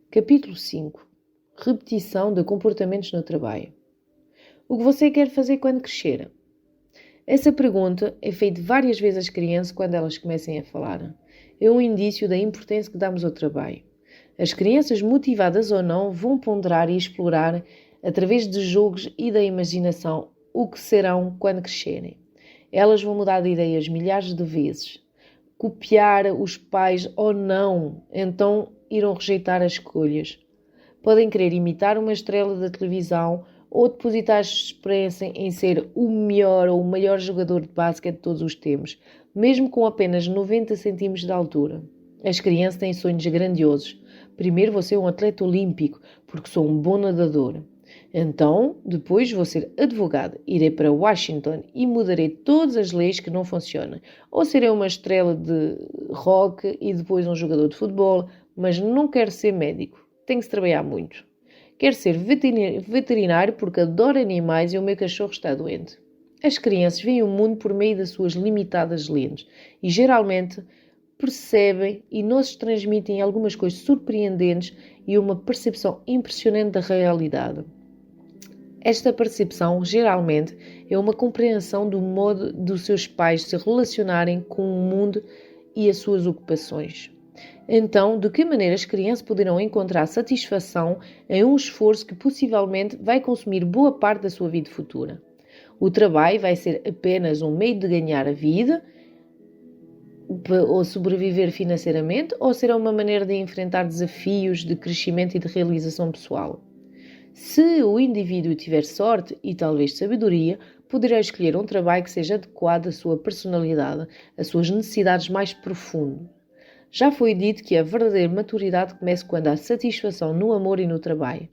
Capítulo 5. Repetição de comportamentos no trabalho. O que você quer fazer quando crescer? Essa pergunta é feita várias vezes às crianças quando elas começam a falar. É um indício da importância que damos ao trabalho. As crianças, motivadas ou não, vão ponderar e explorar, através de jogos e da imaginação, o que serão quando crescerem. Elas vão mudar de ideias milhares de vezes. Copiar os pais ou não, então irão rejeitar as escolhas. Podem querer imitar uma estrela da televisão ou depositar a esperança em ser o melhor ou o maior jogador de basquete de todos os tempos, mesmo com apenas 90 centímetros de altura. As crianças têm sonhos grandiosos. Primeiro vou ser um atleta olímpico, porque sou um bom nadador. Então, depois vou ser advogado, irei para Washington e mudarei todas as leis que não funcionam. Ou serei uma estrela de rock e depois um jogador de futebol, mas não quero ser médico. Tem-se trabalhar muito. Quero ser veterinário porque adoro animais e o meu cachorro está doente. As crianças veem o mundo por meio das suas limitadas lentes e geralmente percebem e nos transmitem algumas coisas surpreendentes e uma percepção impressionante da realidade. Esta percepção, geralmente, é uma compreensão do modo dos seus pais se relacionarem com o mundo e as suas ocupações. Então, de que maneira as crianças poderão encontrar satisfação em um esforço que possivelmente vai consumir boa parte da sua vida futura? O trabalho vai ser apenas um meio de ganhar a vida ou sobreviver financeiramente, ou será uma maneira de enfrentar desafios de crescimento e de realização pessoal? Se o indivíduo tiver sorte e talvez sabedoria, poderá escolher um trabalho que seja adequado à sua personalidade, às suas necessidades mais profundas. Já foi dito que a verdadeira maturidade começa quando há satisfação no amor e no trabalho.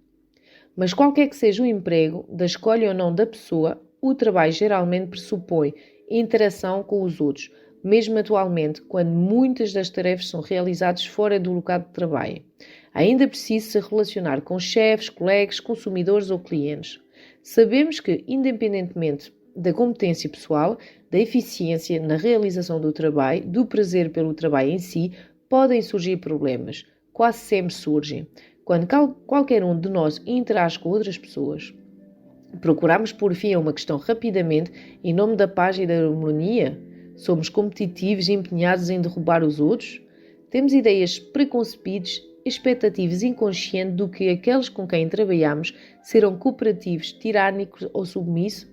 Mas qualquer que seja o emprego, da escolha ou não da pessoa, o trabalho geralmente pressupõe interação com os outros, mesmo atualmente, quando muitas das tarefas são realizadas fora do local de trabalho. Ainda precisa se relacionar com chefes, colegas, consumidores ou clientes. Sabemos que, independentemente da competência pessoal, da eficiência na realização do trabalho, do prazer pelo trabalho em si, podem surgir problemas. Quase sempre surgem. Quando qualquer um de nós interage com outras pessoas. Procuramos por fim a uma questão rapidamente, em nome da paz e da harmonia? Somos competitivos e empenhados em derrubar os outros? Temos ideias preconcebidas, expectativas inconscientes do que aqueles com quem trabalhamos serão cooperativos, tirânicos ou submissos?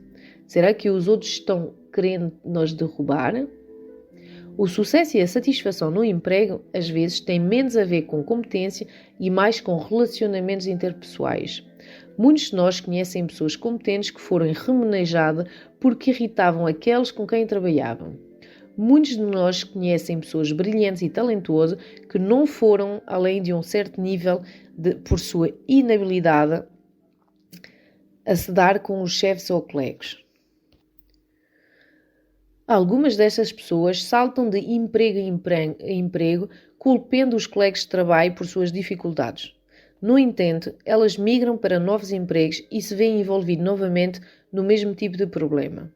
Será que os outros estão querendo nos derrubar? O sucesso e a satisfação no emprego, às vezes, têm menos a ver com competência e mais com relacionamentos interpessoais. Muitos de nós conhecem pessoas competentes que foram remenejadas porque irritavam aqueles com quem trabalhavam. Muitos de nós conhecem pessoas brilhantes e talentosas que não foram além de um certo nível por sua inabilidade a se dar com os chefes ou colegas. Algumas dessas pessoas saltam de emprego em emprego, culpando os colegas de trabalho por suas dificuldades. No entanto, elas migram para novos empregos e se veem envolvidas novamente no mesmo tipo de problema.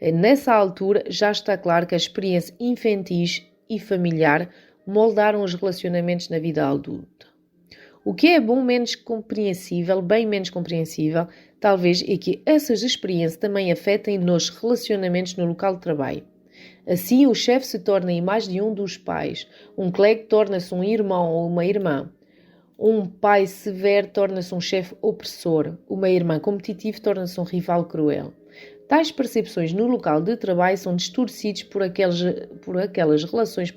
Nessa altura, já está claro que a experiência infantis e familiar moldaram os relacionamentos na vida adulta. O que é bem menos compreensível, talvez, é que essas experiências também afetem nos relacionamentos no local de trabalho. Assim, o chefe se torna a imagem de um dos pais, um colega torna-se um irmão ou uma irmã, um pai severo torna-se um chefe opressor, uma irmã competitiva torna-se um rival cruel. Tais percepções no local de trabalho são distorcidas por aquelas relações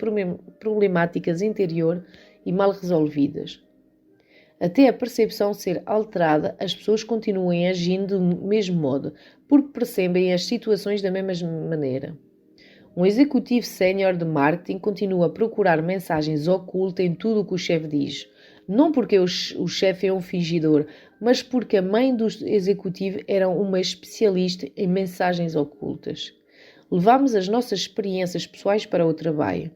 problemáticas interior e mal resolvidas. Até a percepção ser alterada, as pessoas continuam agindo do mesmo modo, porque percebem as situações da mesma maneira. Um executivo sénior de marketing continua a procurar mensagens ocultas em tudo o que o chefe diz. Não porque o chefe é um fingidor, mas porque a mãe do executivo era uma especialista em mensagens ocultas. Levamos as nossas experiências pessoais para o trabalho.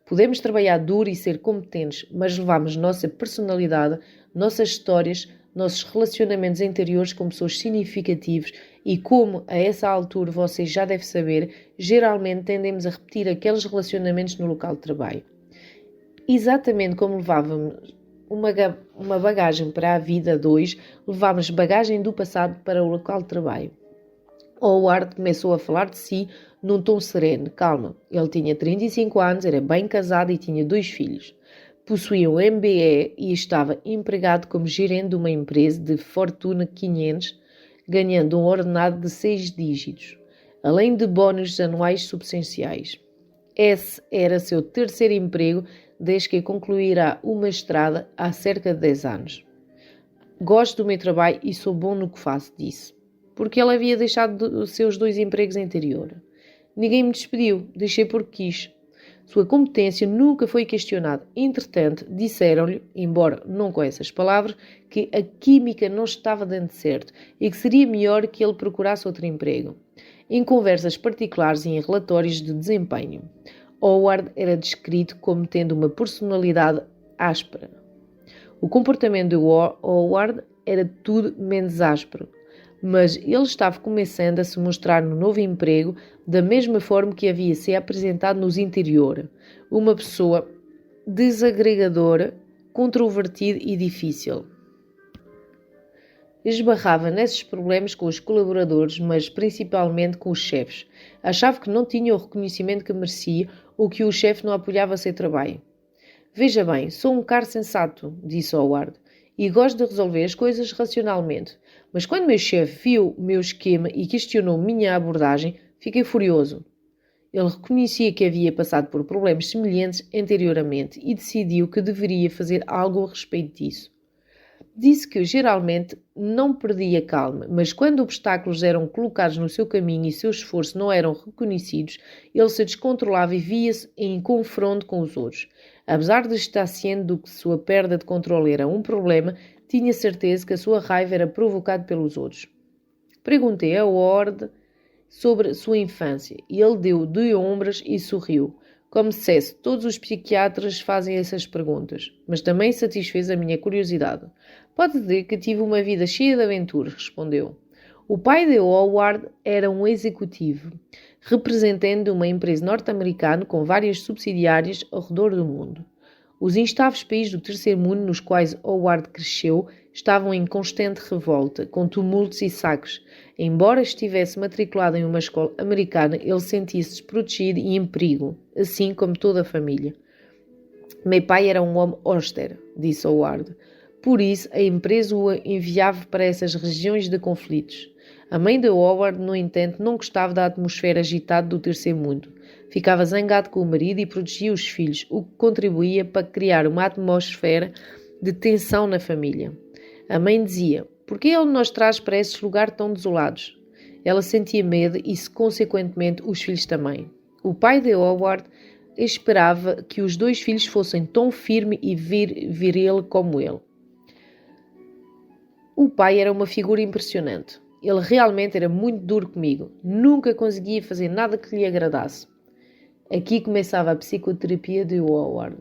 Podemos trabalhar duro e ser competentes, mas levamos nossa personalidade, nossas histórias, nossos relacionamentos interiores com pessoas significativas e como, a essa altura, vocês já devem saber, geralmente tendemos a repetir aqueles relacionamentos no local de trabalho. Exatamente como levávamos uma bagagem para a vida. 2. Levávamos bagagem do passado para o local de trabalho. Howard começou a falar de si num tom sereno. Calma, ele tinha 35 anos, era bem casado e tinha 2 filhos. Possuía um MBA e estava empregado como gerente de uma empresa de Fortune 500, ganhando um ordenado de 6 dígitos, além de bónus anuais substanciais. Esse era seu terceiro emprego desde que concluirá o mestrado há cerca de 10 anos. Gosto do meu trabalho e sou bom no que faço, disse. Porque ele havia deixado os seus 2 empregos anteriores. Ninguém me despediu, deixei porque quis. Sua competência nunca foi questionada. Entretanto, disseram-lhe, embora não com essas palavras, que a química não estava dando certo e que seria melhor que ele procurasse outro emprego. Em conversas particulares e em relatórios de desempenho, Howard era descrito como tendo uma personalidade áspera. O comportamento de Howard era tudo menos áspero, mas ele estava começando a se mostrar no novo emprego da mesma forma que havia se apresentado nos anteriores, uma pessoa desagregadora, controvertida e difícil. Esbarrava nesses problemas com os colaboradores, mas principalmente com os chefes. Achava que não tinha o reconhecimento que merecia ou que o chefe não apoiava seu trabalho. Veja bem, sou um cara sensato, disse Howard, e gosto de resolver as coisas racionalmente. Mas quando meu chefe viu o meu esquema e questionou minha abordagem, fiquei furioso. Ele reconhecia que havia passado por problemas semelhantes anteriormente e decidiu que deveria fazer algo a respeito disso. Disse que geralmente não perdia calma, mas quando obstáculos eram colocados no seu caminho e seu esforço não eram reconhecidos, ele se descontrolava e via-se em confronto com os outros. Apesar de estar ciente de que sua perda de controle era um problema, tinha certeza que a sua raiva era provocada pelos outros. Perguntei a Howard sobre sua infância e ele deu de ombros e sorriu. Como dissesse, todos os psiquiatras fazem essas perguntas, mas também satisfez a minha curiosidade. Pode dizer que tive uma vida cheia de aventuras, respondeu. O pai de Howard era um executivo, representante de uma empresa norte-americana com várias subsidiárias ao redor do mundo. Os instáveis países do terceiro mundo nos quais Howard cresceu estavam em constante revolta, com tumultos e saques. Embora estivesse matriculado em uma escola americana, ele sentia-se desprotegido e em perigo, assim como toda a família. Meu pai era um homem austero, disse Howard. Por isso, a empresa o enviava para essas regiões de conflitos. A mãe de Howard, no entanto, não gostava da atmosfera agitada do terceiro mundo. Ficava zangado com o marido e protegia os filhos, o que contribuía para criar uma atmosfera de tensão na família. A mãe dizia, por que ele nos traz para esses lugares tão desolados? Ela sentia medo e, consequentemente, os filhos também. O pai de Howard esperava que os 2 filhos fossem tão firme e viril como ele. O pai era uma figura impressionante. Ele realmente era muito duro comigo. Nunca conseguia fazer nada que lhe agradasse. Aqui começava a psicoterapia de Howard.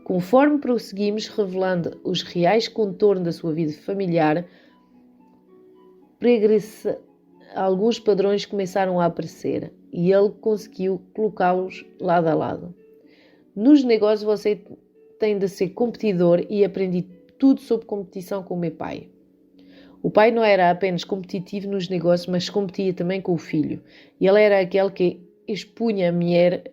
Conforme prosseguimos revelando os reais contornos da sua vida familiar, alguns padrões começaram a aparecer e ele conseguiu colocá-los lado a lado. Nos negócios você tem de ser competidor e aprendi tudo sobre competição com o meu pai. O pai não era apenas competitivo nos negócios, mas competia também com o filho. Ele era aquele que expunha a mulher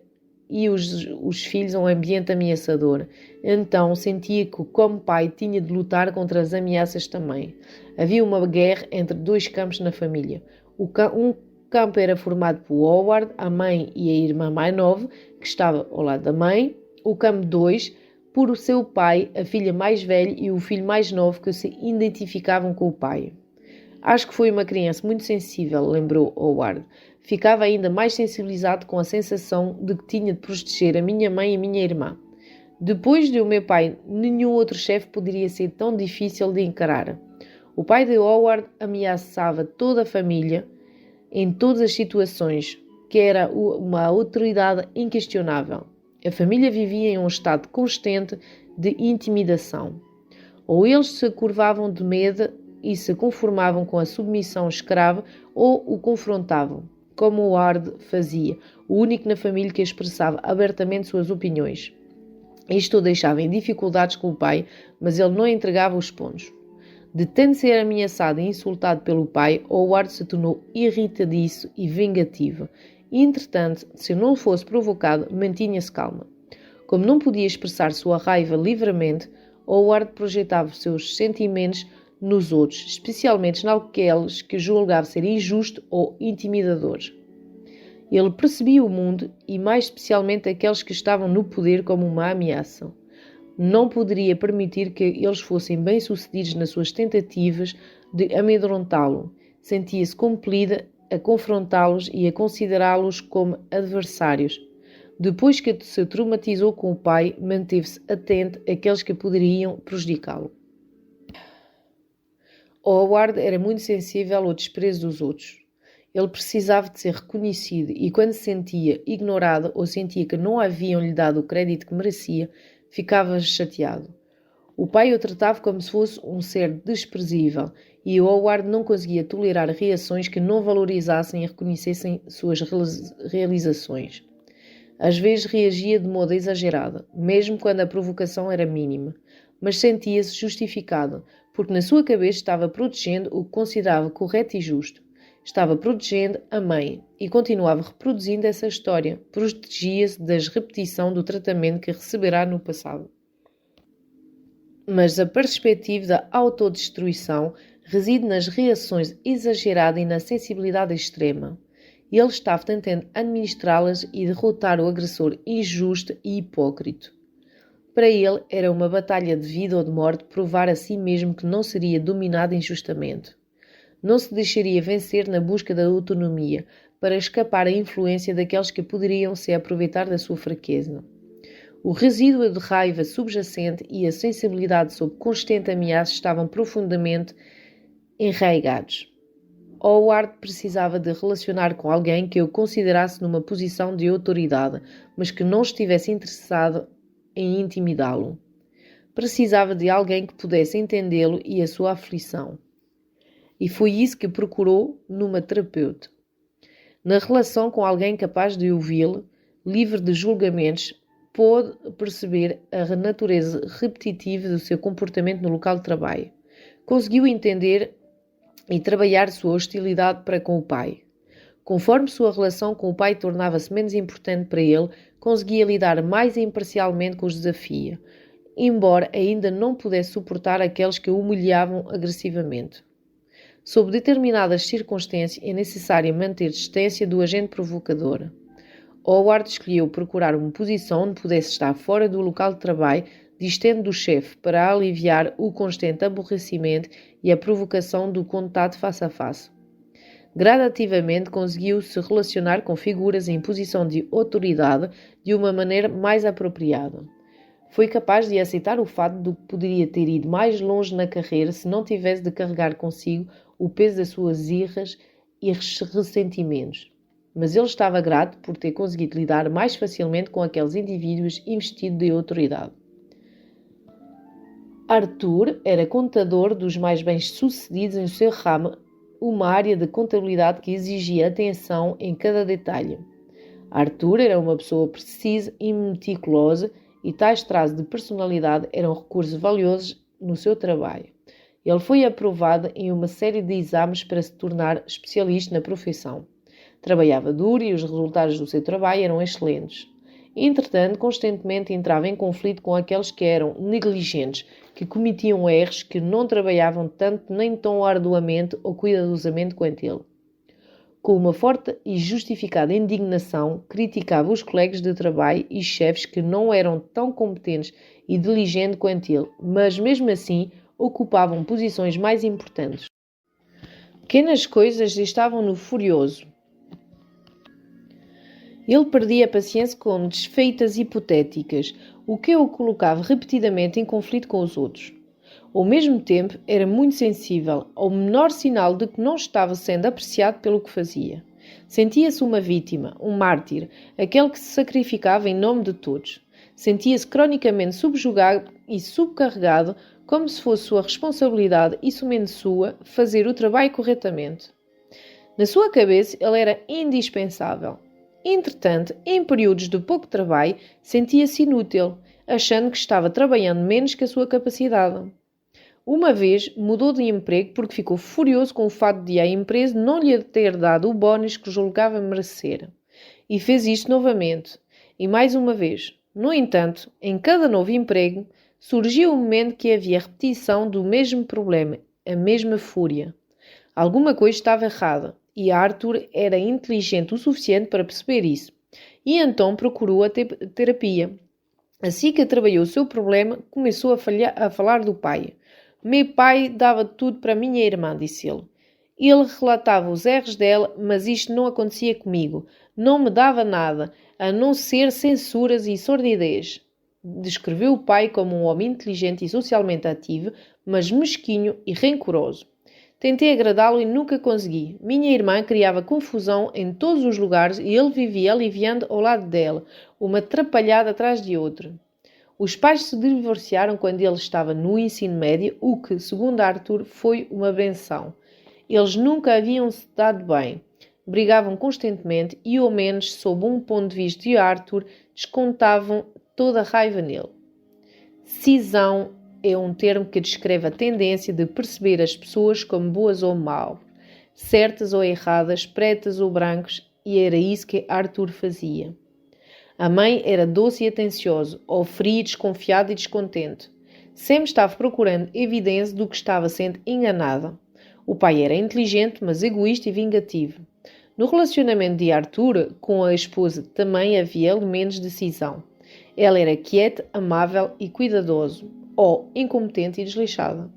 e os filhos a um ambiente ameaçador. Então sentia que, como pai, tinha de lutar contra as ameaças também. Havia uma guerra entre 2 campos na família. Um campo era formado por Howard, a mãe e a irmã mais nova, que estava ao lado da mãe. O campo 2, por o seu pai, a filha mais velha e o filho mais novo, que se identificavam com o pai. Acho que foi uma criança muito sensível, lembrou Howard. Ficava ainda mais sensibilizado com a sensação de que tinha de proteger a minha mãe e a minha irmã. Depois de o meu pai, nenhum outro chefe poderia ser tão difícil de encarar. O pai de Howard ameaçava toda a família em todas as situações, que era uma autoridade inquestionável. A família vivia em um estado constante de intimidação. Ou eles se curvavam de medo e se conformavam com a submissão escrava, ou o confrontavam, como Howard fazia, o único na família que expressava abertamente suas opiniões. Isto o deixava em dificuldades com o pai, mas ele não entregava os pontos. De tanto ser ameaçado e insultado pelo pai, Howard se tornou irritadiço e vingativo. E, entretanto, se não fosse provocado, mantinha-se calma. Como não podia expressar sua raiva livremente, Howard projetava os seus sentimentos nos outros, especialmente naqueles que julgava ser injusto ou intimidadores. Ele percebia o mundo e mais especialmente aqueles que estavam no poder como uma ameaça. Não poderia permitir que eles fossem bem-sucedidos nas suas tentativas de amedrontá-lo. Sentia-se compelida a confrontá-los e a considerá-los como adversários. Depois que se traumatizou com o pai, manteve-se atento àqueles que poderiam prejudicá-lo. Howard era muito sensível ao desprezo dos outros. Ele precisava de ser reconhecido e quando se sentia ignorado ou sentia que não haviam lhe dado o crédito que merecia, ficava chateado. O pai o tratava como se fosse um ser desprezível e Howard não conseguia tolerar reações que não valorizassem e reconhecessem suas realizações. Às vezes reagia de modo exagerado, mesmo quando a provocação era mínima, mas sentia-se justificado, porque na sua cabeça estava protegendo o que considerava correto e justo. Estava protegendo a mãe e continuava reproduzindo essa história. Protegia-se da repetição do tratamento que receberá no passado. Mas a perspectiva da autodestruição reside nas reações exageradas e na sensibilidade extrema. Ele estava tentando administrá-las e derrotar o agressor injusto e hipócrita. Para ele era uma batalha de vida ou de morte provar a si mesmo que não seria dominado injustamente. Não se deixaria vencer na busca da autonomia, para escapar à influência daqueles que poderiam se aproveitar da sua fraqueza. O resíduo de raiva subjacente e a sensibilidade sob constante ameaça estavam profundamente enraigados. Howard precisava de relacionar com alguém que o considerasse numa posição de autoridade, mas que não estivesse interessado em intimidá-lo. Precisava de alguém que pudesse entendê-lo e a sua aflição. E foi isso que procurou numa terapeuta. Na relação com alguém capaz de ouvi-lo, livre de julgamentos, pôde perceber a natureza repetitiva do seu comportamento no local de trabalho. Conseguiu entender e trabalhar sua hostilidade para com o pai. Conforme sua relação com o pai tornava-se menos importante para ele, conseguia lidar mais imparcialmente com os desafios, embora ainda não pudesse suportar aqueles que o humilhavam agressivamente. Sob determinadas circunstâncias, é necessário manter distância do agente provocador. Howard escolheu procurar uma posição onde pudesse estar fora do local de trabalho, distante do chefe, para aliviar o constante aborrecimento e a provocação do contato face a face. Gradativamente conseguiu se relacionar com figuras em posição de autoridade de uma maneira mais apropriada. Foi capaz de aceitar o fato de que poderia ter ido mais longe na carreira se não tivesse de carregar consigo o peso das suas irras e ressentimentos. Mas ele estava grato por ter conseguido lidar mais facilmente com aqueles indivíduos investidos de autoridade. Arthur era contador dos mais bem-sucedidos em seu ramo, uma área de contabilidade que exigia atenção em cada detalhe. Arthur era uma pessoa precisa e meticulosa e tais traços de personalidade eram recursos valiosos no seu trabalho. Ele foi aprovado em uma série de exames para se tornar especialista na profissão. Trabalhava duro e os resultados do seu trabalho eram excelentes. Entretanto, constantemente entrava em conflito com aqueles que eram negligentes, que cometiam erros, que não trabalhavam tanto nem tão arduamente ou cuidadosamente quanto ele. Com uma forte e justificada indignação, criticava os colegas de trabalho e chefes que não eram tão competentes e diligentes quanto ele, mas mesmo assim ocupavam posições mais importantes. Pequenas coisas estavam-no furioso. Ele perdia a paciência com desfeitas hipotéticas, o que o colocava repetidamente em conflito com os outros. Ao mesmo tempo, era muito sensível ao menor sinal de que não estava sendo apreciado pelo que fazia. Sentia-se uma vítima, um mártir, aquele que se sacrificava em nome de todos. Sentia-se cronicamente subjugado e subcarregado, como se fosse sua responsabilidade e somente sua fazer o trabalho corretamente. Na sua cabeça, ele era indispensável. Entretanto, em períodos de pouco trabalho, sentia-se inútil. achando que estava trabalhando menos que a sua capacidade. Uma vez mudou de emprego porque ficou furioso com o fato de a empresa não lhe ter dado o bónus que julgava merecer. E fez isto novamente, e mais uma vez. No entanto, em cada novo emprego, surgiu o momento que havia repetição do mesmo problema, a mesma fúria. Alguma coisa estava errada, e Arthur era inteligente o suficiente para perceber isso. E então procurou a terapia. Assim que trabalhou o seu problema, começou a falar do pai. Meu pai dava tudo para minha irmã, disse ele. Ele relatava os erros dela, mas isto não acontecia comigo. Não me dava nada, a não ser censuras e sordidez. Descreveu o pai como um homem inteligente e socialmente ativo, mas mesquinho e rancoroso. Tentei agradá-lo e nunca consegui. Minha irmã criava confusão em todos os lugares e ele vivia aliviando ao lado dela, uma atrapalhada atrás de outra. Os pais se divorciaram quando ele estava no ensino médio, o que, segundo Arthur, foi uma benção. Eles nunca haviam se dado bem. Brigavam constantemente e, ao menos, sob um ponto de vista de Arthur, descontavam toda a raiva nele. Cisão é um termo que descreve a tendência de perceber as pessoas como boas ou mal, certas ou erradas, pretas ou brancas, e era isso que Arthur fazia. A mãe era doce e atenciosa, ou fria, desconfiada e descontente. Sempre estava procurando evidência do que estava sendo enganada. O pai era inteligente, mas egoísta e vingativo. No relacionamento de Arthur com a esposa também havia elementos de cisão. Ela era quieta, amável e cuidadoso, ou incompetente e desleixada.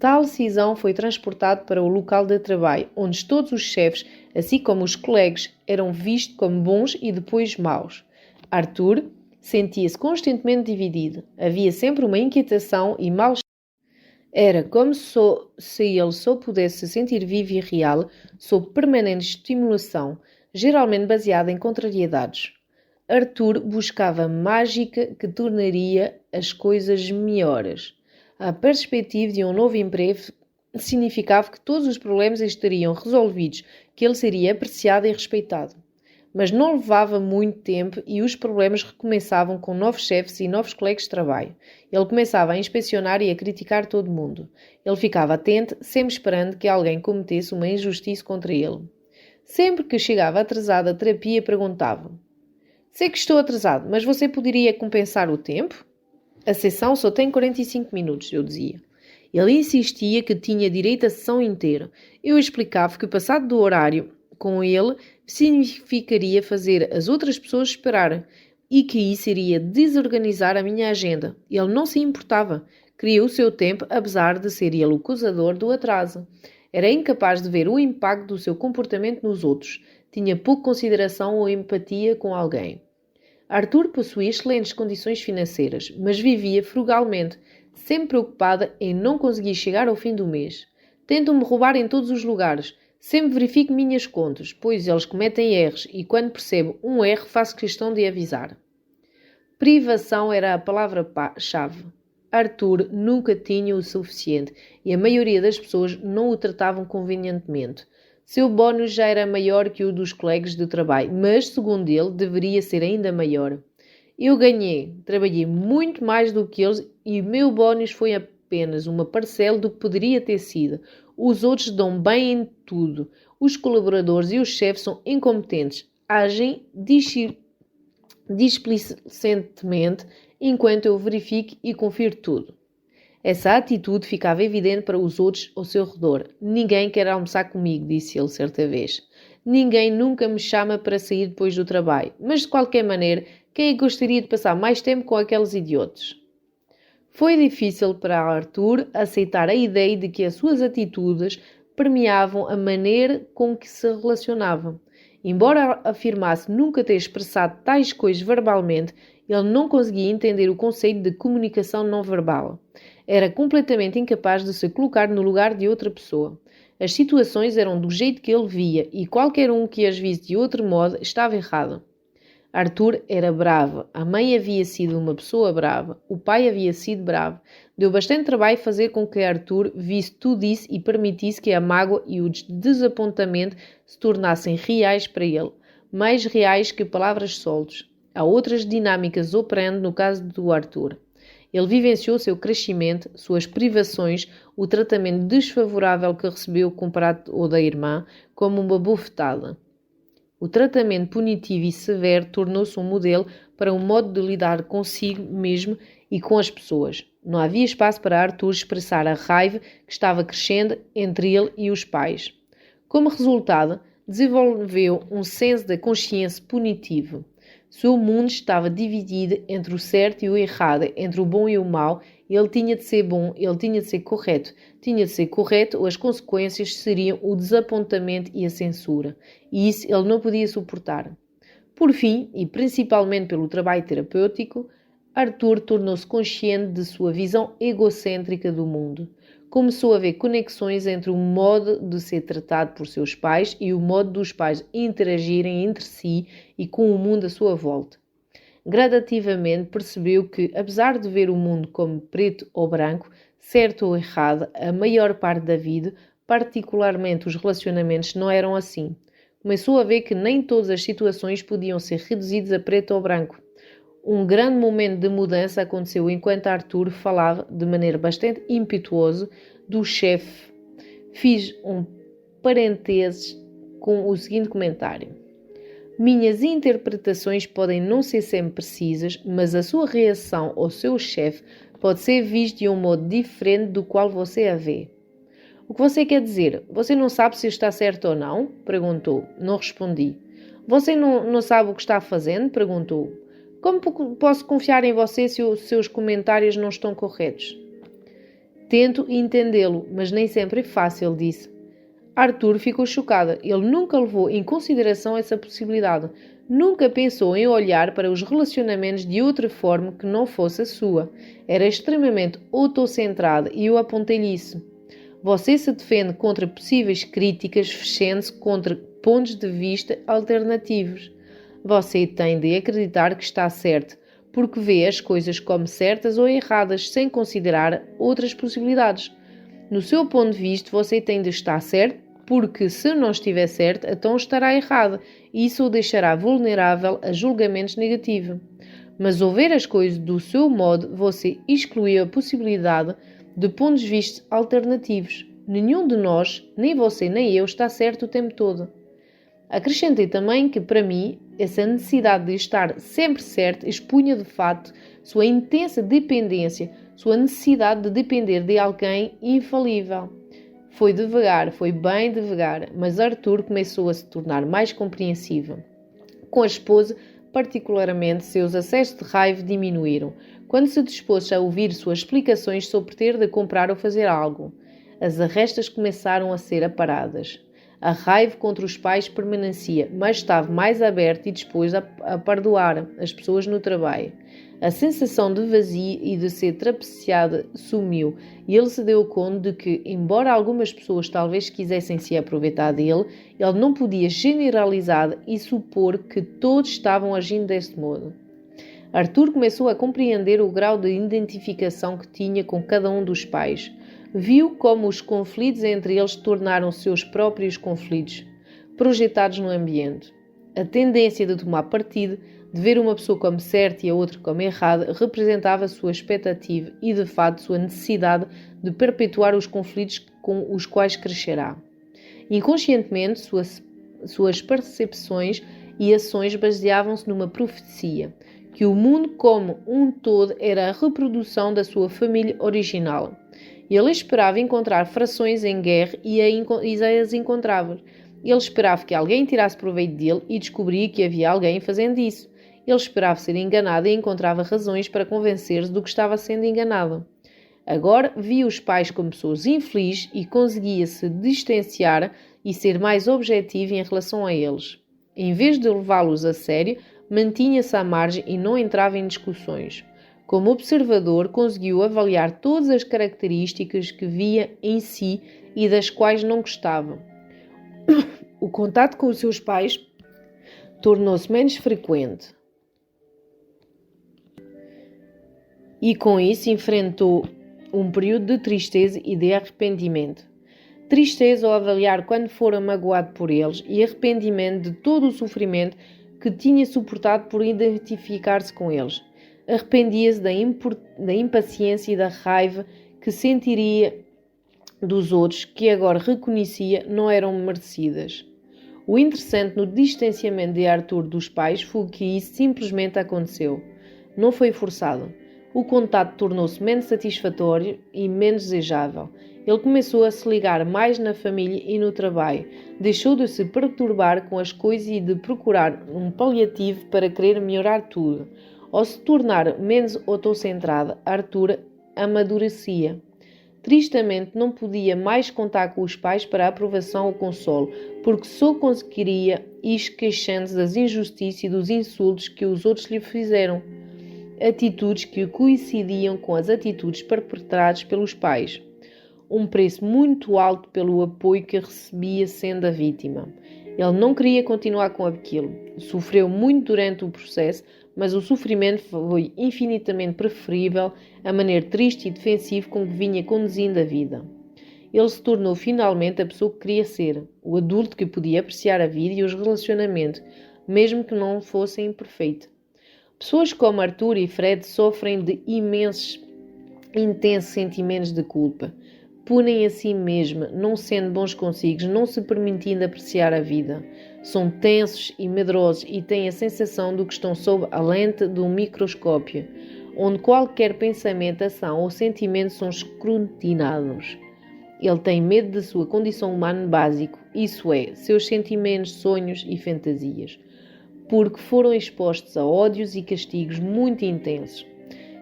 Tal cisão foi transportado para o local de trabalho, onde todos os chefes, assim como os colegas, eram vistos como bons e depois maus. Arthur sentia-se constantemente dividido. Havia sempre uma inquietação e mal-estar. Era como se ele só pudesse se sentir vivo e real, sob permanente estimulação, geralmente baseada em contrariedades. Arthur buscava mágica que tornaria as coisas melhores. A perspectiva de um novo emprego significava que todos os problemas estariam resolvidos, que ele seria apreciado e respeitado. Mas não levava muito tempo e os problemas recomeçavam com novos chefes e novos colegas de trabalho. Ele começava a inspecionar e a criticar todo mundo. Ele ficava atento, sempre esperando que alguém cometesse uma injustiça contra ele. Sempre que chegava atrasado à terapia, perguntava: sei que estou atrasado, mas você poderia compensar o tempo? A sessão só tem 45 minutos, eu dizia. Ele insistia que tinha direito à sessão inteira. Eu explicava que o passado do horário com ele significaria fazer as outras pessoas esperarem e que isso iria desorganizar a minha agenda. Ele não se importava. Queria o seu tempo, apesar de ser ele o causador do atraso. Era incapaz de ver o impacto do seu comportamento nos outros. Tinha pouca consideração ou empatia com alguém. Arthur possuía excelentes condições financeiras, mas vivia frugalmente, sempre preocupada em não conseguir chegar ao fim do mês. Tentam-me roubar em todos os lugares. Sempre verifico minhas contas, pois eles cometem erros e quando percebo um erro faço questão de avisar. Privação era a palavra-chave. Arthur nunca tinha o suficiente e a maioria das pessoas não o tratavam convenientemente. Seu bónus já era maior que o dos colegas de trabalho, mas, segundo ele, deveria ser ainda maior. Eu ganhei, trabalhei muito mais do que eles e o meu bónus foi apenas uma parcela do que poderia ter sido. Os outros dão bem em tudo. Os colaboradores e os chefes são incompetentes. Agem displicentemente enquanto eu verifico e confiro tudo. Essa atitude ficava evidente para os outros ao seu redor. Ninguém quer almoçar comigo, disse ele certa vez. Ninguém nunca me chama para sair depois do trabalho. Mas, de qualquer maneira, quem gostaria de passar mais tempo com aqueles idiotas? Foi difícil para Arthur aceitar a ideia de que as suas atitudes permeavam a maneira com que se relacionavam. Embora afirmasse nunca ter expressado tais coisas verbalmente, ele não conseguia entender o conceito de comunicação não verbal. Era completamente incapaz de se colocar no lugar de outra pessoa. As situações eram do jeito que ele via e qualquer um que as visse de outro modo estava errado. Arthur era bravo. A mãe havia sido uma pessoa brava. O pai havia sido bravo. Deu bastante trabalho fazer com que Arthur visse tudo isso e permitisse que a mágoa e o desapontamento se tornassem reais para ele. Mais reais que palavras soltas. Há outras dinâmicas operando no caso do Arthur. Ele vivenciou seu crescimento, suas privações, o tratamento desfavorável que recebeu comparado ao da irmã, como uma bofetada. O tratamento punitivo e severo tornou-se um modelo para um modo de lidar consigo mesmo e com as pessoas. Não havia espaço para Arthur expressar a raiva que estava crescendo entre ele e os pais. Como resultado, desenvolveu um senso de consciência punitivo. Seu mundo estava dividido entre o certo e o errado, entre o bom e o mau. Ele tinha de ser bom, ele tinha de ser correto. Tinha de ser correto ou as consequências seriam o desapontamento e a censura. E isso ele não podia suportar. Por fim, e principalmente pelo trabalho terapêutico, Arthur tornou-se consciente de sua visão egocêntrica do mundo. Começou a ver conexões entre o modo de ser tratado por seus pais e o modo dos pais interagirem entre si e com o mundo à sua volta. Gradativamente percebeu que, apesar de ver o mundo como preto ou branco, certo ou errado, a maior parte da vida, particularmente os relacionamentos, não eram assim. Começou a ver que nem todas as situações podiam ser reduzidas a preto ou branco. Um grande momento de mudança aconteceu enquanto Arthur falava, de maneira bastante impetuosa, do chefe. Fiz um parênteses com o seguinte comentário. Minhas interpretações podem não ser sempre precisas, mas a sua reação ao seu chefe pode ser vista de um modo diferente do qual você a vê. O que você quer dizer? Você não sabe se está certo ou não? Perguntou. Não respondi. Você não sabe o que está fazendo? Perguntou. Como posso confiar em você se os seus comentários não estão corretos? Tento entendê-lo, mas nem sempre é fácil, disse. Arthur ficou chocada. Ele nunca levou em consideração essa possibilidade. Nunca pensou em olhar para os relacionamentos de outra forma que não fosse a sua. Era extremamente autocentrada e eu apontei-lhe isso. Você se defende contra possíveis críticas, fechando-se contra pontos de vista alternativos. Você tem de acreditar que está certo, porque vê as coisas como certas ou erradas, sem considerar outras possibilidades. No seu ponto de vista, você tem de estar certo, porque se não estiver certo, então estará errado, e isso o deixará vulnerável a julgamentos negativos. Mas ao ver as coisas do seu modo, você excluiu a possibilidade de pontos de vista alternativos. Nenhum de nós, nem você nem eu, está certo o tempo todo. Acrescentei também que, para mim, essa necessidade de estar sempre certo expunha de facto sua intensa dependência, sua necessidade de depender de alguém infalível. Foi devagar, foi bem devagar, mas Arthur começou a se tornar mais compreensivo. Com a esposa, particularmente, seus acessos de raiva diminuíram, quando se dispôs a ouvir suas explicações sobre ter de comprar ou fazer algo. As arrestas começaram a ser aparadas. A raiva contra os pais permanecia, mas estava mais aberta e dispôs a perdoar as pessoas no trabalho. A sensação de vazio e de ser trapaceada sumiu e ele se deu conta de que, embora algumas pessoas talvez quisessem se aproveitar dele, ele não podia generalizar e supor que todos estavam agindo deste modo. Arthur começou a compreender o grau de identificação que tinha com cada um dos pais. Viu como os conflitos entre eles tornaram seus próprios conflitos, projetados no ambiente. A tendência de tomar partido, de ver uma pessoa como certa e a outra como errada, representava sua expectativa e, de fato, sua necessidade de perpetuar os conflitos com os quais crescerá. Inconscientemente, suas percepções e ações baseavam-se numa profecia, que o mundo como um todo era a reprodução da sua família original. Ele esperava encontrar frações em guerra e as encontrava. Ele esperava que alguém tirasse proveito dele e descobria que havia alguém fazendo isso. Ele esperava ser enganado e encontrava razões para convencer-se do que estava sendo enganado. Agora via os pais como pessoas infelizes e conseguia se distanciar e ser mais objetivo em relação a eles. Em vez de levá-los a sério, mantinha-se à margem e não entrava em discussões. Como observador, conseguiu avaliar todas as características que via em si e das quais não gostava. O contato com os seus pais tornou-se menos frequente. E com isso enfrentou um período de tristeza e de arrependimento. Tristeza ao avaliar quando fora magoado por eles e arrependimento de todo o sofrimento que tinha suportado por identificar-se com eles. Arrependia-se da impaciência e da raiva que sentiria dos outros, que agora reconhecia não eram merecidas. O interessante no distanciamento de Arthur dos pais foi que isso simplesmente aconteceu. Não foi forçado. O contato tornou-se menos satisfatório e menos desejável. Ele começou a se ligar mais na família e no trabalho. Deixou de se perturbar com as coisas e de procurar um paliativo para querer melhorar tudo. Ao se tornar menos autocentrada, Arthur amadurecia. Tristemente, não podia mais contar com os pais para a aprovação ou consolo, porque só conseguiria ir queixando-se das injustiças e dos insultos que os outros lhe fizeram. Atitudes que coincidiam com as atitudes perpetradas pelos pais. Um preço muito alto pelo apoio que recebia sendo a vítima. Ele não queria continuar com aquilo. Sofreu muito durante o processo, mas o sofrimento foi infinitamente preferível à maneira triste e defensiva com que vinha conduzindo a vida. Ele se tornou finalmente a pessoa que queria ser, o adulto que podia apreciar a vida e os relacionamentos, mesmo que não fossem perfeitos. Pessoas como Arthur e Fred sofrem de intensos sentimentos de culpa. Punem a si mesma, não sendo bons consigo, não se permitindo apreciar a vida. São tensos e medrosos e têm a sensação de que estão sob a lente de um microscópio, onde qualquer pensamento, ação ou sentimento são escrutinados. Ele tem medo da sua condição humana básica, isso é, seus sentimentos, sonhos e fantasias, porque foram expostos a ódios e castigos muito intensos.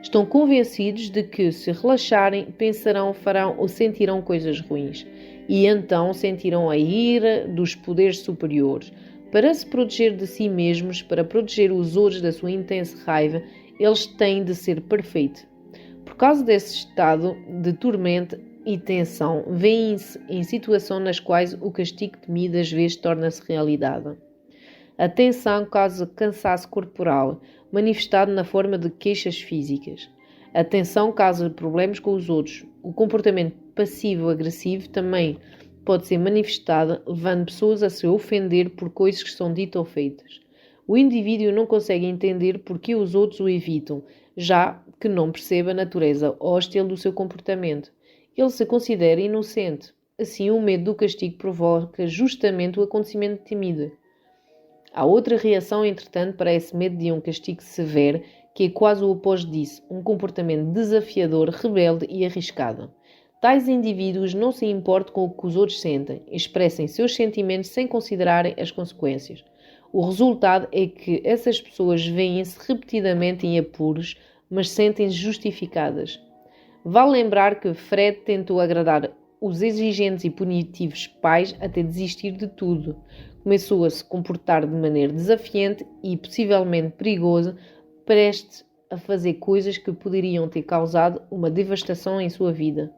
Estão convencidos de que, se relaxarem, pensarão, farão ou sentirão coisas ruins, e então sentirão a ira dos poderes superiores. Para se proteger de si mesmos, para proteger os outros da sua intensa raiva, eles têm de ser perfeitos. Por causa desse estado de tormento e tensão, veem-se em situações nas quais o castigo temido às vezes torna-se realidade. A tensão causa cansaço corporal, manifestado na forma de queixas físicas. A tensão causa problemas com os outros. O comportamento passivo-agressivo também pode ser manifestado, levando pessoas a se ofender por coisas que são ditas ou feitas. O indivíduo não consegue entender por que os outros o evitam, já que não percebe a natureza hostil do seu comportamento. Ele se considera inocente. Assim, o medo do castigo provoca justamente o acontecimento temido. Há outra reação, entretanto, para esse medo de um castigo severo, que é quase o oposto disso, um comportamento desafiador, rebelde e arriscado. Tais indivíduos não se importam com o que os outros sentem, expressem seus sentimentos sem considerarem as consequências. O resultado é que essas pessoas veem-se repetidamente em apuros, mas sentem-se justificadas. Vale lembrar que Fred tentou agradar os exigentes e punitivos pais até desistir de tudo. Começou a se comportar de maneira desafiante e possivelmente perigosa, prestes a fazer coisas que poderiam ter causado uma devastação em sua vida.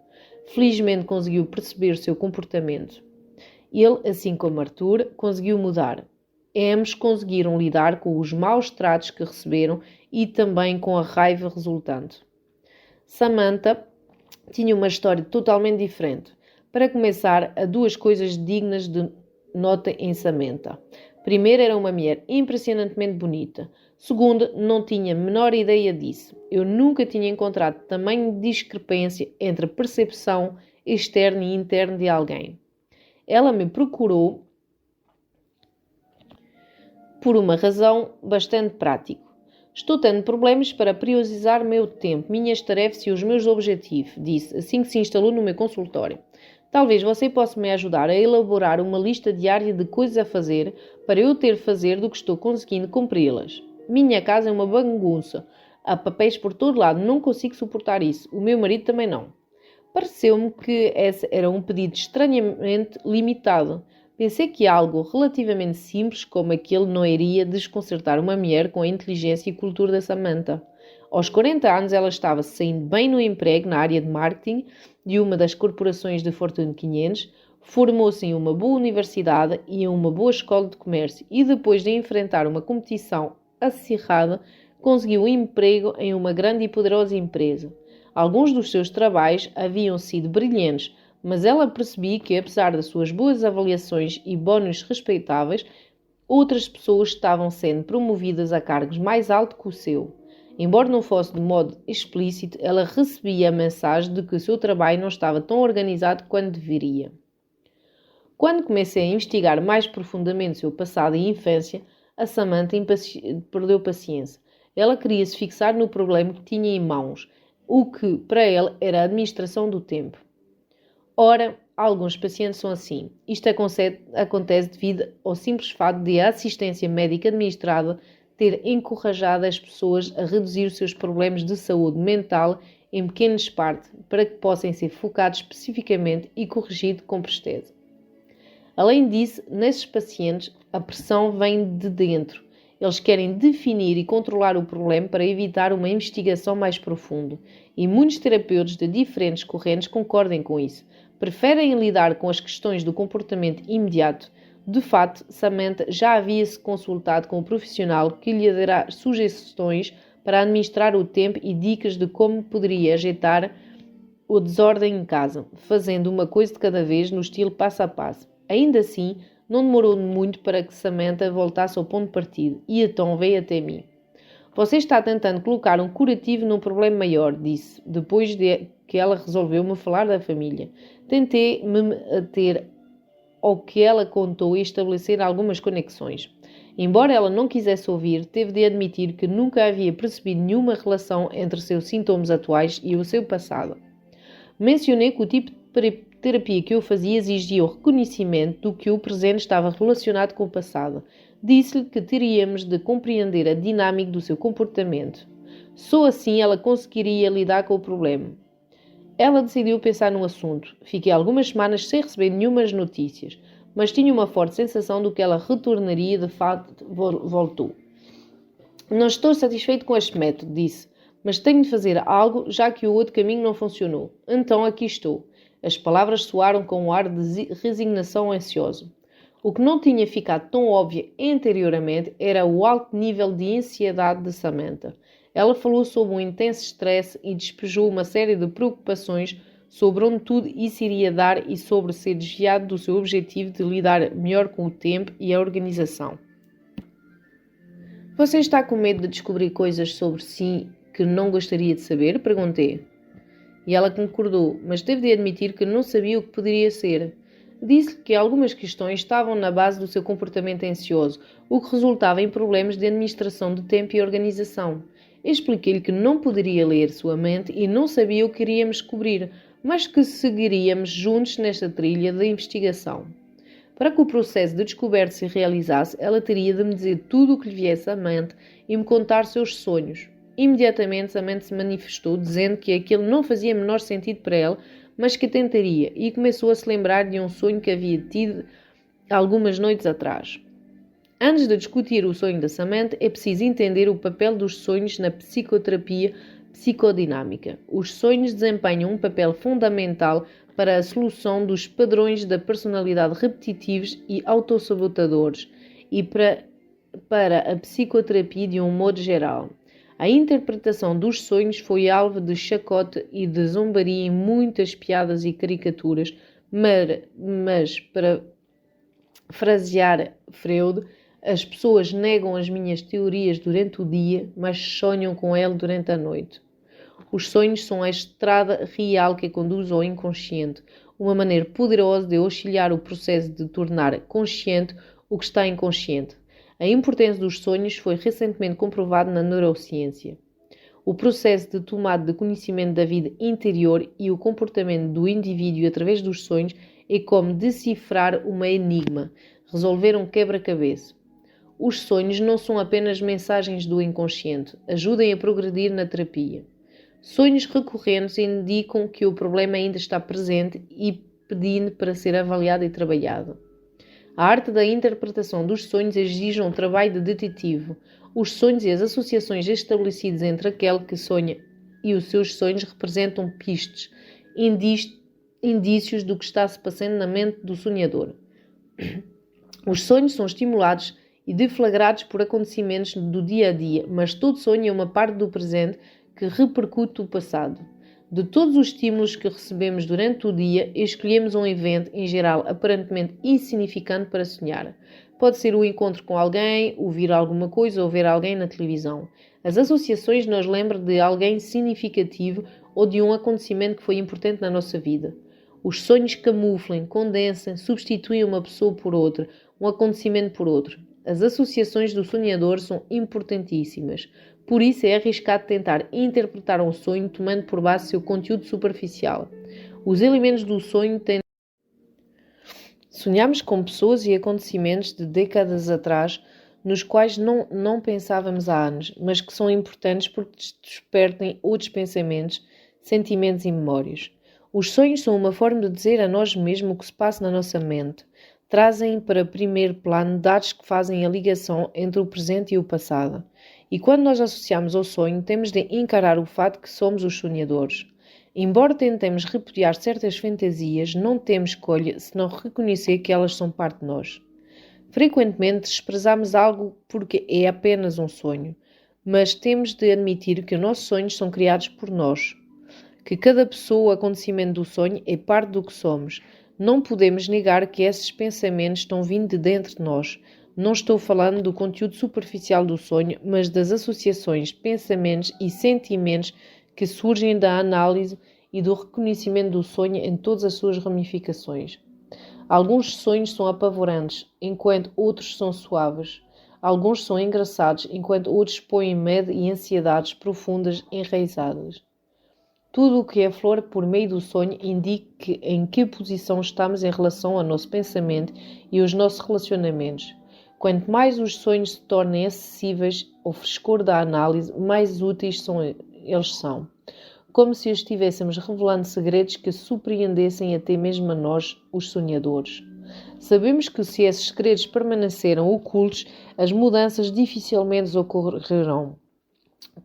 Felizmente conseguiu perceber o seu comportamento. Ele, assim como Arthur, conseguiu mudar. Ambos conseguiram lidar com os maus tratos que receberam e também com a raiva resultante. Samantha tinha uma história totalmente diferente. Para começar, há duas coisas dignas de nota em Samantha. Primeiro, era uma mulher impressionantemente bonita. Segundo, não tinha a menor ideia disso. Eu nunca tinha encontrado tamanho discrepância entre a percepção externa e interna de alguém. Ela me procurou por uma razão bastante prática. Estou tendo problemas para priorizar meu tempo, minhas tarefas e os meus objetivos, disse assim que se instalou no meu consultório. Talvez você possa me ajudar a elaborar uma lista diária de coisas a fazer para eu ter fazer do que estou conseguindo cumpri-las. Minha casa é uma bagunça. Há papéis por todo lado, não consigo suportar isso. O meu marido também não. Pareceu-me que esse era um pedido estranhamente limitado. Pensei que algo relativamente simples como aquele não iria desconcertar uma mulher com a inteligência e cultura da Samantha. Aos 40 anos ela estava saindo bem no emprego na área de marketing de uma das corporações de Fortune 500, formou-se em uma boa universidade e em uma boa escola de comércio e depois de enfrentar uma competição acirrada, conseguiu um emprego em uma grande e poderosa empresa. Alguns dos seus trabalhos haviam sido brilhantes, mas ela percebia que, apesar das suas boas avaliações e bónus respeitáveis, outras pessoas estavam sendo promovidas a cargos mais altos que o seu. Embora não fosse de modo explícito, ela recebia a mensagem de que o seu trabalho não estava tão organizado quanto deveria. Quando comecei a investigar mais profundamente o seu passado e infância, a Samantha perdeu paciência. Ela queria se fixar no problema que tinha em mãos, o que, para ela, era a administração do tempo. Ora, alguns pacientes são assim. Isto acontece devido ao simples fato de a assistência médica administrada ter encorajado as pessoas a reduzir os seus problemas de saúde mental em pequenas partes para que possam ser focados especificamente e corrigidos com presteza. Além disso, nesses pacientes, a pressão vem de dentro. Eles querem definir e controlar o problema para evitar uma investigação mais profunda. E muitos terapeutas de diferentes correntes concordam com isso. Preferem lidar com as questões do comportamento imediato. De fato, Samantha já havia se consultado com um profissional que lhe dará sugestões para administrar o tempo e dicas de como poderia ajeitar o desordem em casa, fazendo uma coisa de cada vez no estilo passo a passo. Ainda assim, não demorou muito para que Samantha voltasse ao ponto de partida, e então veio até mim. Você está tentando colocar um curativo num problema maior, disse, depois de que ela resolveu me falar da família. Tentei me ater ao que ela contou e estabelecer algumas conexões. Embora ela não quisesse ouvir, teve de admitir que nunca havia percebido nenhuma relação entre os seus sintomas atuais e o seu passado. Mencionei que o tipo de terapia que eu fazia exigia o reconhecimento do que o presente estava relacionado com o passado. Disse-lhe que teríamos de compreender a dinâmica do seu comportamento. Só assim ela conseguiria lidar com o problema. Ela decidiu pensar no assunto. Fiquei algumas semanas sem receber nenhumas notícias, mas tinha uma forte sensação de que ela retornaria e de fato voltou. Não estou satisfeito com este método, disse, mas tenho de fazer algo já que o outro caminho não funcionou. Então aqui estou. As palavras soaram com um ar de resignação ansiosa. O que não tinha ficado tão óbvio anteriormente era o alto nível de ansiedade de Samantha. Ela falou sobre um intenso estresse e despejou uma série de preocupações sobre onde tudo isso iria dar e sobre ser desviado do seu objetivo de lidar melhor com o tempo e a organização. Você está com medo de descobrir coisas sobre si que não gostaria de saber? Perguntei. E ela concordou, mas teve de admitir que não sabia o que poderia ser. Disse-lhe que algumas questões estavam na base do seu comportamento ansioso, o que resultava em problemas de administração de tempo e organização. Expliquei-lhe que não poderia ler sua mente e não sabia o que iríamos descobrir, mas que seguiríamos juntos nesta trilha de investigação. Para que o processo de descoberta se realizasse, ela teria de me dizer tudo o que lhe viesse à mente e me contar seus sonhos. Imediatamente a mente se manifestou, dizendo que aquilo não fazia menor sentido para ela, mas que tentaria, e começou a se lembrar de um sonho que havia tido algumas noites atrás. Antes de discutir o sonho da Samantha, é preciso entender o papel dos sonhos na psicoterapia psicodinâmica. Os sonhos desempenham um papel fundamental para a solução dos padrões da personalidade repetitivos e autossabotadores e para a psicoterapia de um modo geral. A interpretação dos sonhos foi alvo de chacota e de zombaria em muitas piadas e caricaturas, mas para frasear Freud, as pessoas negam as minhas teorias durante o dia, mas sonham com ela durante a noite. Os sonhos são a estrada real que conduz ao inconsciente, uma maneira poderosa de auxiliar o processo de tornar consciente o que está inconsciente. A importância dos sonhos foi recentemente comprovada na neurociência. O processo de tomada de conhecimento da vida interior e o comportamento do indivíduo através dos sonhos é como decifrar uma enigma, resolver um quebra-cabeça. Os sonhos não são apenas mensagens do inconsciente, ajudem a progredir na terapia. Sonhos recorrentes indicam que o problema ainda está presente e pedindo para ser avaliado e trabalhado. A arte da interpretação dos sonhos exige um trabalho de detetive. Os sonhos e as associações estabelecidas entre aquele que sonha e os seus sonhos representam pistas, indícios do que está se passando na mente do sonhador. Os sonhos são estimulados e deflagrados por acontecimentos do dia a dia, mas todo sonho é uma parte do presente que repercute o passado. De todos os estímulos que recebemos durante o dia, escolhemos um evento, em geral, aparentemente insignificante para sonhar. Pode ser o encontro com alguém, ouvir alguma coisa ou ver alguém na televisão. As associações nos lembram de alguém significativo ou de um acontecimento que foi importante na nossa vida. Os sonhos camuflam, condensam, substituem uma pessoa por outra, um acontecimento por outro. As associações do sonhador são importantíssimas. Por isso é arriscado tentar interpretar um sonho tomando por base seu conteúdo superficial. Os elementos do sonho têm... Sonhamos com pessoas e acontecimentos de décadas atrás, nos quais não pensávamos há anos, mas que são importantes porque despertem outros pensamentos, sentimentos e memórias. Os sonhos são uma forma de dizer a nós mesmos o que se passa na nossa mente. Trazem para primeiro plano dados que fazem a ligação entre o presente e o passado. E quando nós associamos ao sonho, temos de encarar o fato que somos os sonhadores. Embora tentemos repudiar certas fantasias, não temos escolha senão reconhecer que elas são parte de nós. Frequentemente desprezamos algo porque é apenas um sonho, mas temos de admitir que os nossos sonhos são criados por nós, que cada pessoa ou acontecimento do sonho é parte do que somos. Não podemos negar que esses pensamentos estão vindo de dentro de nós. Não estou falando do conteúdo superficial do sonho, mas das associações, pensamentos e sentimentos que surgem da análise e do reconhecimento do sonho em todas as suas ramificações. Alguns sonhos são apavorantes, enquanto outros são suaves. Alguns são engraçados, enquanto outros põem medo e ansiedades profundas enraizadas. Tudo o que é flor por meio do sonho indica em que posição estamos em relação ao nosso pensamento e aos nossos relacionamentos. Quanto mais os sonhos se tornem acessíveis ao frescor da análise, mais úteis eles são. Como se estivéssemos revelando segredos que surpreendessem até mesmo a nós, os sonhadores. Sabemos que se esses segredos permaneceram ocultos, as mudanças dificilmente ocorrerão.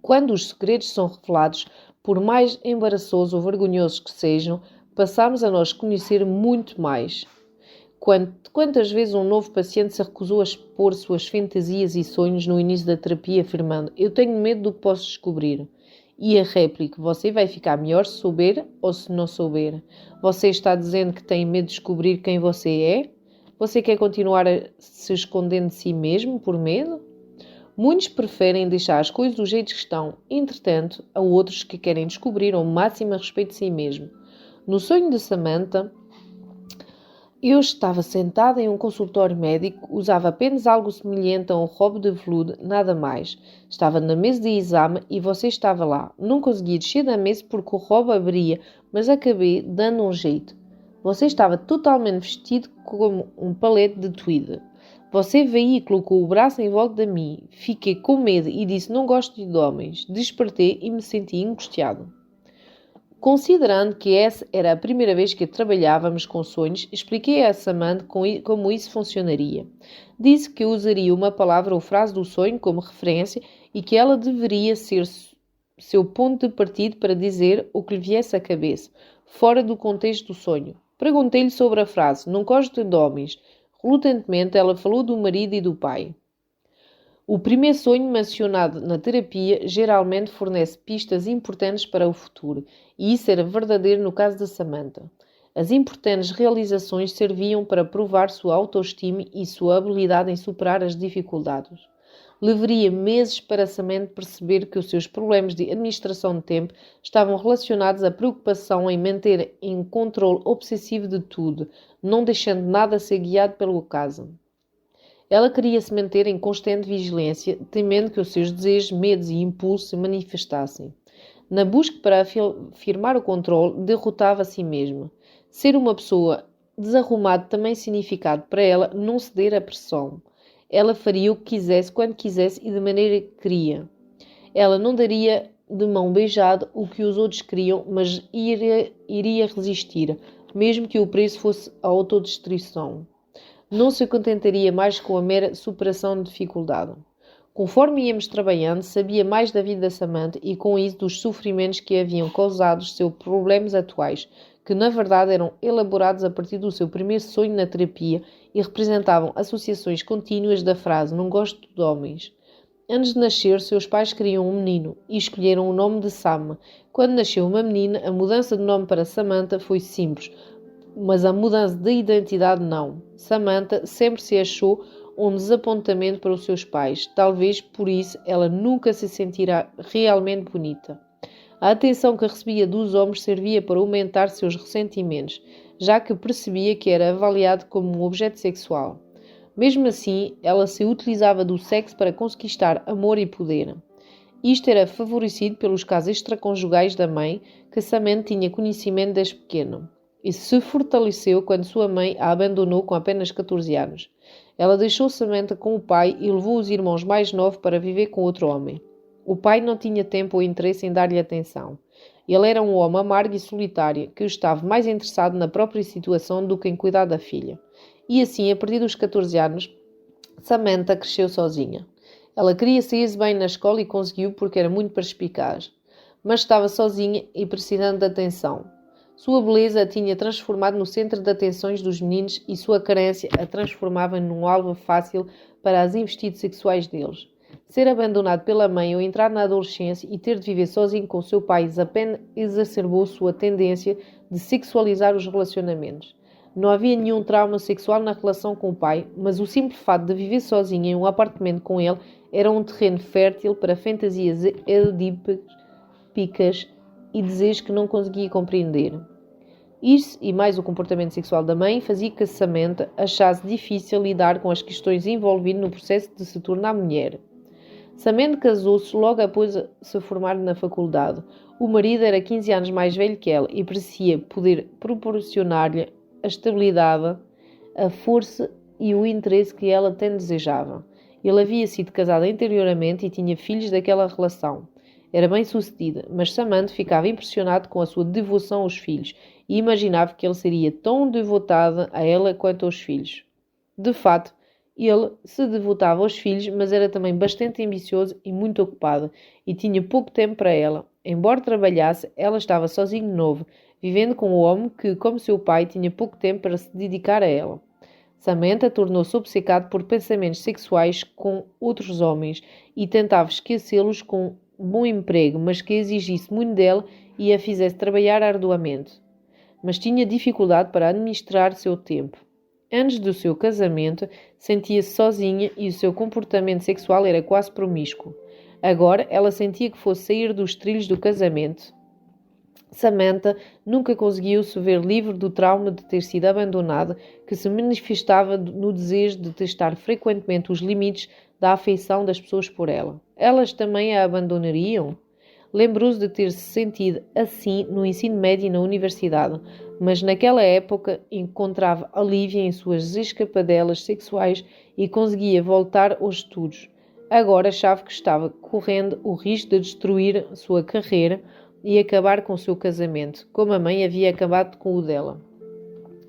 Quando os segredos são revelados, por mais embaraçosos ou vergonhosos que sejam, passamos a nós conhecer muito mais. Quantas vezes um novo paciente se recusou a expor suas fantasias e sonhos no início da terapia, afirmando: "Eu tenho medo do que posso descobrir." E a réplica: "Você vai ficar melhor se souber ou se não souber? Você está dizendo que tem medo de descobrir quem você é? Você quer continuar a se esconder de si mesmo por medo?" Muitos preferem deixar as coisas do jeito que estão, entretanto, há outros que querem descobrir ao máximo a respeito de si mesmo. No sonho de Samantha, eu estava sentada em um consultório médico, usava apenas algo semelhante a um robe de veludo, nada mais. Estava na mesa de exame e você estava lá. Não consegui descer da mesa porque o robe abria, mas acabei dando um jeito. Você estava totalmente vestido como um palete de tweed. Você veio e colocou o braço em volta de mim. Fiquei com medo e disse: "Não gosto de homens." Despertei e me senti angustiado. Considerando que essa era a primeira vez que trabalhávamos com sonhos, expliquei a Samantha como isso funcionaria. Disse que usaria uma palavra ou frase do sonho como referência e que ela deveria ser seu ponto de partida para dizer o que lhe viesse à cabeça, fora do contexto do sonho. Perguntei-lhe sobre a frase: "Não gosto de homens." Relutantemente, ela falou do marido e do pai. O primeiro sonho mencionado na terapia geralmente fornece pistas importantes para o futuro, e isso era verdadeiro no caso de Samantha. As importantes realizações serviam para provar sua autoestima e sua habilidade em superar as dificuldades. Levaria meses para Samantha perceber que os seus problemas de administração de tempo estavam relacionados à preocupação em manter em controle obsessivo de tudo, não deixando nada ser guiado pelo acaso. Ela queria se manter em constante vigilância, temendo que os seus desejos, medos e impulsos se manifestassem. Na busca para afirmar o controle, derrotava a si mesma. Ser uma pessoa desarrumada também significava para ela não ceder à pressão. Ela faria o que quisesse, quando quisesse e de maneira que queria. Ela não daria de mão beijada o que os outros queriam, mas iria resistir, mesmo que o preço fosse a autodestruição. Não se contentaria mais com a mera superação de dificuldade. Conforme íamos trabalhando, sabia mais da vida da Samantha e com isso dos sofrimentos que haviam causado os seus problemas atuais, que na verdade eram elaborados a partir do seu primeiro sonho na terapia e representavam associações contínuas da frase "não gosto de homens". Antes de nascer, seus pais queriam um menino e escolheram o nome de Sam. Quando nasceu uma menina, a mudança de nome para Samantha foi simples, mas a mudança de identidade não. Samantha sempre se achou um desapontamento para os seus pais. Talvez por isso ela nunca se sentirá realmente bonita. A atenção que recebia dos homens servia para aumentar seus ressentimentos, já que percebia que era avaliado como um objeto sexual. Mesmo assim, ela se utilizava do sexo para conquistar amor e poder. Isto era favorecido pelos casos extraconjugais da mãe, que Samantha tinha conhecimento desde pequeno, e se fortaleceu quando sua mãe a abandonou com apenas 14 anos. Ela deixou Samantha com o pai e levou os irmãos mais novos para viver com outro homem. O pai não tinha tempo ou interesse em dar-lhe atenção. Ele era um homem amargo e solitário, que estava mais interessado na própria situação do que em cuidar da filha. E assim, a partir dos 14 anos, Samantha cresceu sozinha. Ela queria sair bem na escola e conseguiu porque era muito perspicaz. Mas estava sozinha e precisando de atenção. Sua beleza a tinha transformado no centro de atenções dos meninos e sua carência a transformava num alvo fácil para as investidas sexuais deles. Ser abandonado pela mãe ou entrar na adolescência e ter de viver sozinho com seu pai apenas exacerbou sua tendência de sexualizar os relacionamentos. Não havia nenhum trauma sexual na relação com o pai, mas o simples fato de viver sozinha em um apartamento com ele era um terreno fértil para fantasias edípicas e desejos que não conseguia compreender. Isso, e mais o comportamento sexual da mãe, fazia que Samantha achasse difícil lidar com as questões envolvidas no processo de se tornar mulher. Samantha casou-se logo após se formar na faculdade. O marido era 15 anos mais velho que ela e parecia poder proporcionar-lhe a estabilidade, a força e o interesse que ela tanto desejava. Ele havia sido casado anteriormente e tinha filhos daquela relação. Era bem sucedida, mas Samantha ficava impressionado com a sua devoção aos filhos e imaginava que ele seria tão devotado a ela quanto aos filhos. De fato, ele se devotava aos filhos, mas era também bastante ambicioso e muito ocupado, e tinha pouco tempo para ela. Embora trabalhasse, ela estava sozinha de novo, vivendo com um homem que, como seu pai, tinha pouco tempo para se dedicar a ela. Samantha tornou-se obcecada por pensamentos sexuais com outros homens e tentava esquecê-los com um bom emprego, mas que exigisse muito dela e a fizesse trabalhar arduamente. Mas tinha dificuldade para administrar seu tempo. Antes do seu casamento, sentia-se sozinha e o seu comportamento sexual era quase promíscuo. Agora, ela sentia que fosse sair dos trilhos do casamento. Samantha nunca conseguiu se ver livre do trauma de ter sido abandonada, que se manifestava no desejo de testar frequentemente os limites da afeição das pessoas por ela. Elas também a abandonariam? Lembrou-se de ter se sentido assim no ensino médio e na universidade, mas naquela época encontrava alívio em suas escapadelas sexuais e conseguia voltar aos estudos. Agora achava que estava correndo o risco de destruir sua carreira e acabar com o seu casamento, como a mãe havia acabado com o dela.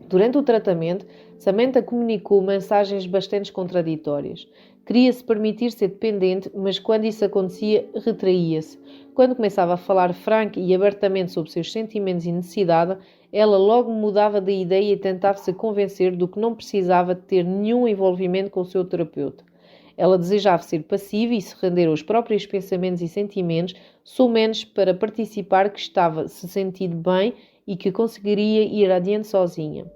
Durante o tratamento, Samantha comunicou mensagens bastante contraditórias. Queria se permitir ser dependente, mas quando isso acontecia, retraía-se. Quando começava a falar franca e abertamente sobre seus sentimentos e necessidade, ela logo mudava de ideia e tentava se convencer do que não precisava de ter nenhum envolvimento com o seu terapeuta. Ela desejava ser passiva e se render aos próprios pensamentos e sentimentos, somente para participar que estava se sentindo bem e que conseguiria ir adiante sozinha.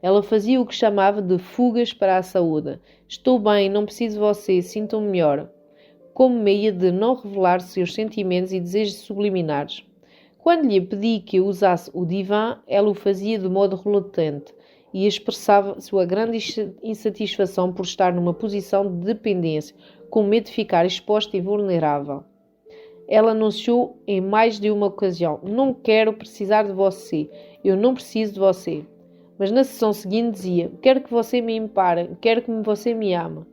Ela fazia o que chamava de fugas para a saúde. Estou bem, não preciso de você, sinto-me melhor. Como meio de não revelar seus sentimentos e desejos subliminares. Quando lhe pedi que usasse o divã, ela o fazia de modo relutante e expressava sua grande insatisfação por estar numa posição de dependência, com medo de ficar exposta e vulnerável. Ela anunciou em mais de uma ocasião: não quero precisar de você, eu não preciso de você. Mas na sessão seguinte dizia: quero que você me ampare, quero que você me ame.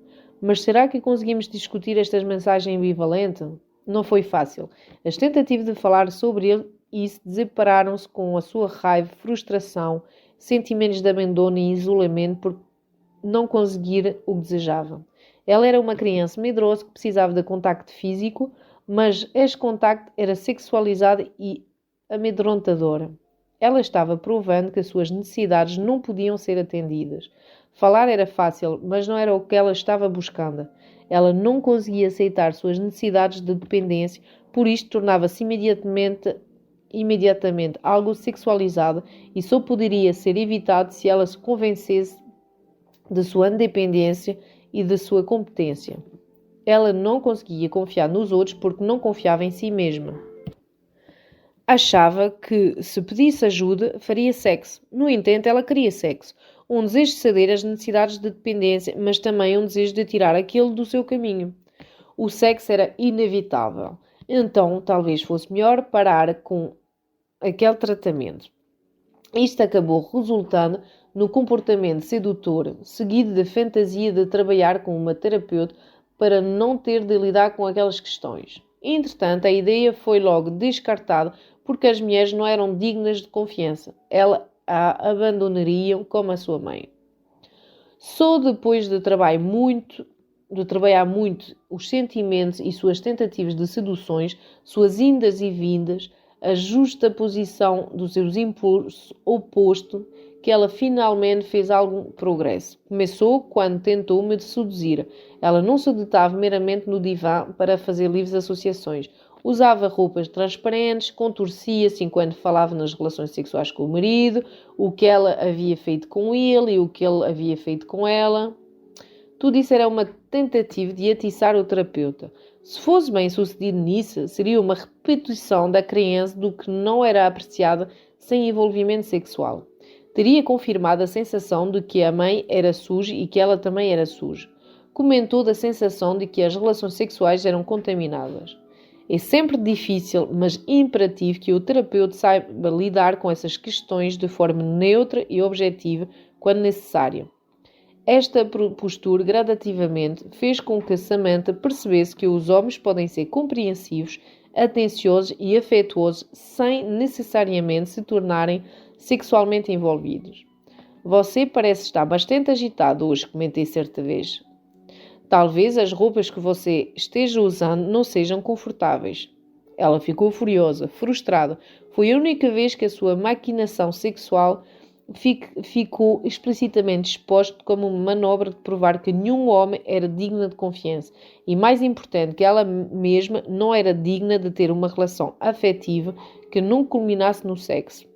Mas será que conseguimos discutir estas mensagens ambivalentes? Não foi fácil. As tentativas de falar sobre ele e se depararam-se com a sua raiva, frustração, sentimentos de abandono e isolamento por não conseguir o que desejava. Ela era uma criança medrosa que precisava de contacto físico, mas este contacto era sexualizado e amedrontador. Ela estava provando que as suas necessidades não podiam ser atendidas. Falar era fácil, mas não era o que ela estava buscando. Ela não conseguia aceitar suas necessidades de dependência, por isto tornava-se imediatamente algo sexualizado e só poderia ser evitado se ela se convencesse de sua independência e da sua competência. Ela não conseguia confiar nos outros porque não confiava em si mesma. Achava que, se pedisse ajuda, faria sexo. No entanto, ela queria sexo. Um desejo de ceder às necessidades de dependência, mas também um desejo de tirar aquele do seu caminho. O sexo era inevitável. Então, talvez fosse melhor parar com aquele tratamento. Isto acabou resultando no comportamento sedutor, seguido da fantasia de trabalhar com uma terapeuta para não ter de lidar com aquelas questões. Entretanto, a ideia foi logo descartada porque as mulheres não eram dignas de confiança. Ela a abandonariam como a sua mãe. Só depois de trabalhar muito os sentimentos e suas tentativas de seduções, suas indas e vindas, a justa posição dos seus impulsos oposto, que ela finalmente fez algum progresso. Começou quando tentou me seduzir. Ela não se deitava meramente no divã para fazer livres associações. Usava roupas transparentes, contorcia-se enquanto falava nas relações sexuais com o marido, o que ela havia feito com ele e o que ele havia feito com ela. Tudo isso era uma tentativa de atiçar o terapeuta. Se fosse bem sucedido nisso, seria uma repetição da crença do que não era apreciada sem envolvimento sexual. Teria confirmado a sensação de que a mãe era suja e que ela também era suja. Comentou da sensação de que as relações sexuais eram contaminadas. É sempre difícil, mas imperativo que o terapeuta saiba lidar com essas questões de forma neutra e objetiva quando necessária. Esta postura, gradativamente, fez com que Samantha percebesse que os homens podem ser compreensivos, atenciosos e afetuosos sem necessariamente se tornarem sexualmente envolvidos. Você parece estar bastante agitado hoje, comentei certa vez. Talvez as roupas que você esteja usando não sejam confortáveis. Ela ficou furiosa, frustrada. Foi a única vez que a sua maquinação sexual ficou explicitamente exposto como uma manobra de provar que nenhum homem era digno de confiança e, mais importante, que ela mesma não era digna de ter uma relação afetiva que não culminasse no sexo.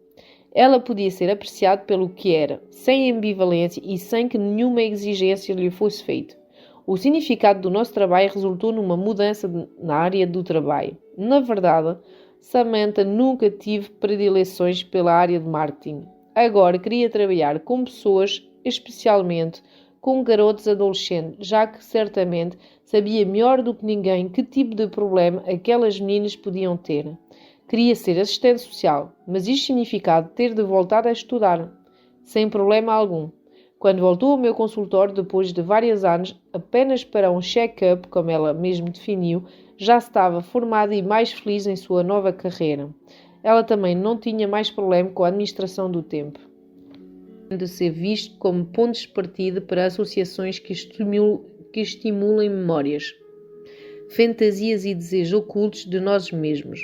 Ela podia ser apreciada pelo que era, sem ambivalência e sem que nenhuma exigência lhe fosse feita. O significado do nosso trabalho resultou numa mudança na área do trabalho. Na verdade, Samantha nunca teve predileções pela área de marketing. Agora queria trabalhar com pessoas, especialmente com garotos adolescentes, já que certamente sabia melhor do que ninguém que tipo de problema aquelas meninas podiam ter. Queria ser assistente social, mas isto significava ter de voltar a estudar, sem problema algum. Quando voltou ao meu consultório depois de vários anos, apenas para um check-up, como ela mesmo definiu, já estava formada e mais feliz em sua nova carreira. Ela também não tinha mais problema com a administração do tempo. De ser visto como pontos de partida para associações que estimulem memórias, fantasias e desejos ocultos de nós mesmos.